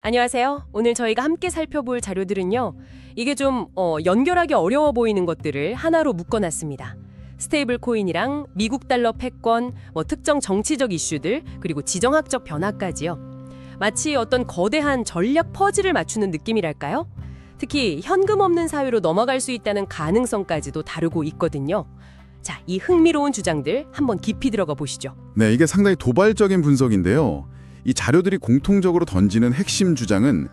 안녕하세요. 오늘 저희가 함께 살펴볼 자료들은요. 이게 좀 연결하기 어려워 보이는 것들을 하나로 묶어놨습니다. 스테이블 코인이랑 미국 달러 패권, 특정 정치적 이슈들, 그리고 지정학적 변화까지요. 마치 어떤 거대한 전략 퍼즐을 맞추는 느낌이랄까요? 특히 현금 없는 사회로 넘어갈 수 있다는 가능성까지도 다루고 있거든요. 자, 이 흥미로운 주장들 한번 깊이 들어가 보시죠. 네, 이게 상당히 도발적인 분석인데요. 이 자료들이 공통적으로 던지는 핵심 주장은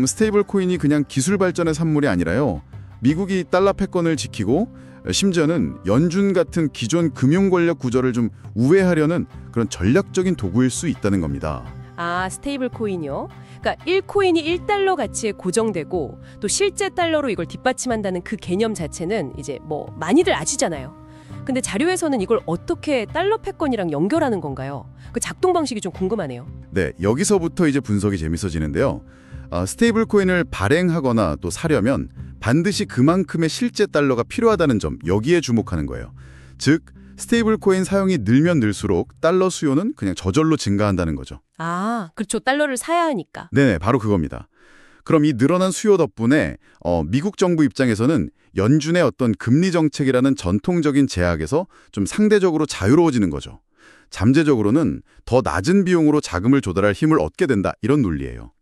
스테이블 코인이 그냥 기술 발전의 산물이 아니라요. 미국이 달러 패권을 지키고 심지어는 연준 같은 기존 금융 권력 구조를 좀 우회하려는 그런 전략적인 도구일 수 있다는 겁니다. 아, 스테이블 코인이요? 그러니까 1코인이 1달러 가치에 고정되고 또 실제 달러로 이걸 뒷받침한다는 그 개념 자체는 이제 많이들 아시잖아요. 근데 자료에서는 이걸 어떻게 달러 패권이랑 연결하는 건가요? 그 작동 방식이 좀 궁금하네요. 네, 여기서부터 이제 분석이 재밌어지는데요. 스테이블 코인을 발행하거나 또 사려면 반드시 그만큼의 실제 달러가 필요하다는 점, 여기에 주목하는 거예요. 즉, 스테이블 코인 사용이 늘면 늘수록 달러 수요는 그냥 저절로 증가한다는 거죠. 아, 그렇죠. 달러를 사야 하니까. 네, 바로 그겁니다. 그럼 이 늘어난 수요 덕분에 미국 정부 입장에서는 연준의 어떤 금리 정책이라는 전통적인 제약에서 좀 상대적으로 자유로워지는 거죠. 잠재적으로는 더 낮은 비용으로 자금을 조달할 힘을 얻게 된다, 이런 논리예요.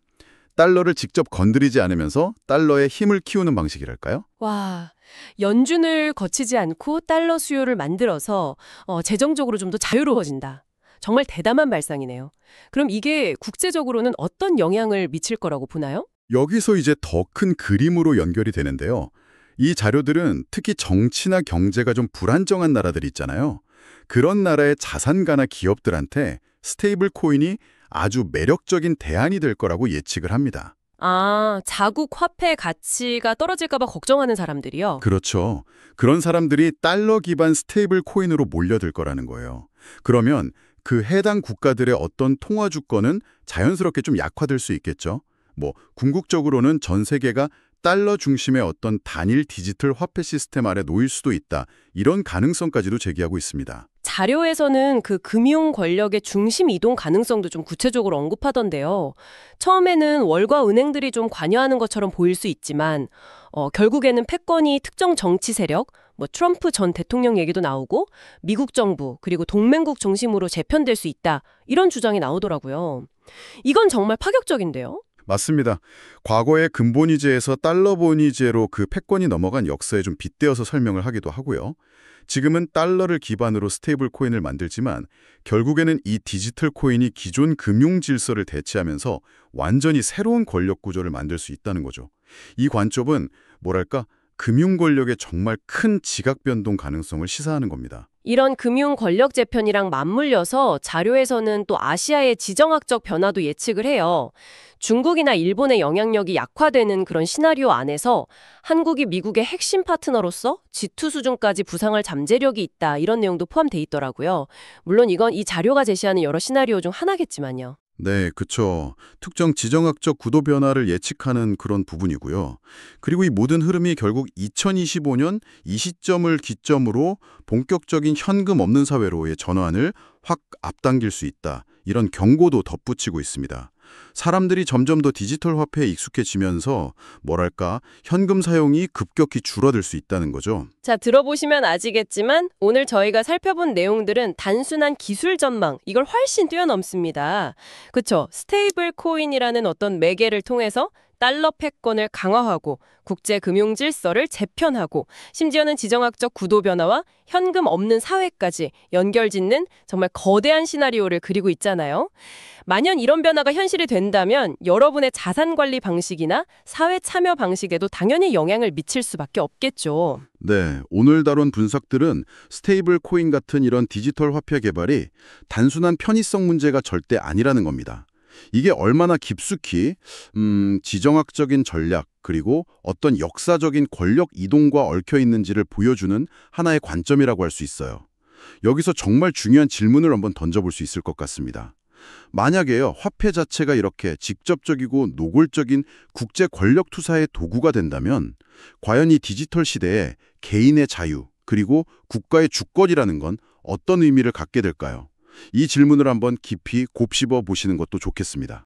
달러를 직접 건드리지 않으면서 달러의 힘을 키우는 방식이랄까요? 와, 연준을 거치지 않고 달러 수요를 만들어서 재정적으로 좀 더 자유로워진다. 정말 대담한 발상이네요. 그럼 이게 국제적으로는 어떤 영향을 미칠 거라고 보나요? 여기서 이제 더 큰 그림으로 연결이 되는데요. 이 자료들은 특히 정치나 경제가 좀 불안정한 나라들 있잖아요. 그런 나라의 자산가나 기업들한테 스테이블 코인이 아주 매력적인 대안이 될 거라고 예측을 합니다. 아, 자국 화폐 가치가 떨어질까 봐 걱정하는 사람들이요? 그렇죠. 그런 사람들이 달러 기반 스테이블 코인으로 몰려들 거라는 거예요. 그러면 그 해당 국가들의 어떤 통화 주권은 자연스럽게 좀 약화될 수 있겠죠. 궁극적으로는 전 세계가 달러 중심의 어떤 단일 디지털 화폐 시스템 아래 놓일 수도 있다. 이런 가능성까지도 제기하고 있습니다. 자료에서는 그 금융 권력의 중심 이동 가능성도 좀 구체적으로 언급하던데요. 처음에는 월가 은행들이 좀 관여하는 것처럼 보일 수 있지만 결국에는 패권이 특정 정치 세력, 트럼프 전 대통령 얘기도 나오고 미국 정부 그리고 동맹국 중심으로 재편될 수 있다. 이런 주장이 나오더라고요. 이건 정말 파격적인데요. 맞습니다. 과거의 근본위제에서 달러 본위제로 그 패권이 넘어간 역사에 좀 빗대어서 설명을 하기도 하고요. 지금은 달러를 기반으로 스테이블 코인을 만들지만 결국에는 이 디지털 코인이 기존 금융 질서를 대체하면서 완전히 새로운 권력 구조를 만들 수 있다는 거죠. 이 관점은 금융 권력의 정말 큰 지각 변동 가능성을 시사하는 겁니다. 이런 금융 권력 재편이랑 맞물려서 자료에서는 또 아시아의 지정학적 변화도 예측을 해요. 중국이나 일본의 영향력이 약화되는 그런 시나리오 안에서 한국이 미국의 핵심 파트너로서 G2 수준까지 부상할 잠재력이 있다, 이런 내용도 포함돼 있더라고요. 물론 이건 이 자료가 제시하는 여러 시나리오 중 하나겠지만요. 네, 그쵸. 특정 지정학적 구도 변화를 예측하는 그런 부분이고요. 그리고 이 모든 흐름이 결국 2025년 이 시점을 기점으로 본격적인 현금 없는 사회로의 전환을 확 앞당길 수 있다. 이런 경고도 덧붙이고 있습니다. 사람들이 점점 더 디지털 화폐에 익숙해지면서 현금 사용이 급격히 줄어들 수 있다는 거죠. 자, 들어보시면 아시겠지만 오늘 저희가 살펴본 내용들은 단순한 기술 전망, 이걸 훨씬 뛰어넘습니다. 그쵸? 스테이블 코인이라는 어떤 매개를 통해서 달러 패권을 강화하고 국제 금융 질서를 재편하고 심지어는 지정학적 구도 변화와 현금 없는 사회까지 연결짓는 정말 거대한 시나리오를 그리고 있잖아요. 만약 이런 변화가 현실이 된다면 여러분의 자산 관리 방식이나 사회 참여 방식에도 당연히 영향을 미칠 수밖에 없겠죠. 네, 오늘 다룬 분석들은 스테이블 코인 같은 이런 디지털 화폐 개발이 단순한 편의성 문제가 절대 아니라는 겁니다. 이게 얼마나 깊숙이 지정학적인 전략 그리고 어떤 역사적인 권력 이동과 얽혀 있는지를 보여주는 하나의 관점이라고 할 수 있어요. 여기서 정말 중요한 질문을 한번 던져볼 수 있을 것 같습니다. 만약에요, 화폐 자체가 이렇게 직접적이고 노골적인 국제 권력 투사의 도구가 된다면 과연 이 디지털 시대에 개인의 자유 그리고 국가의 주권이라는 건 어떤 의미를 갖게 될까요? 이 질문을 한번 깊이 곱씹어 보시는 것도 좋겠습니다.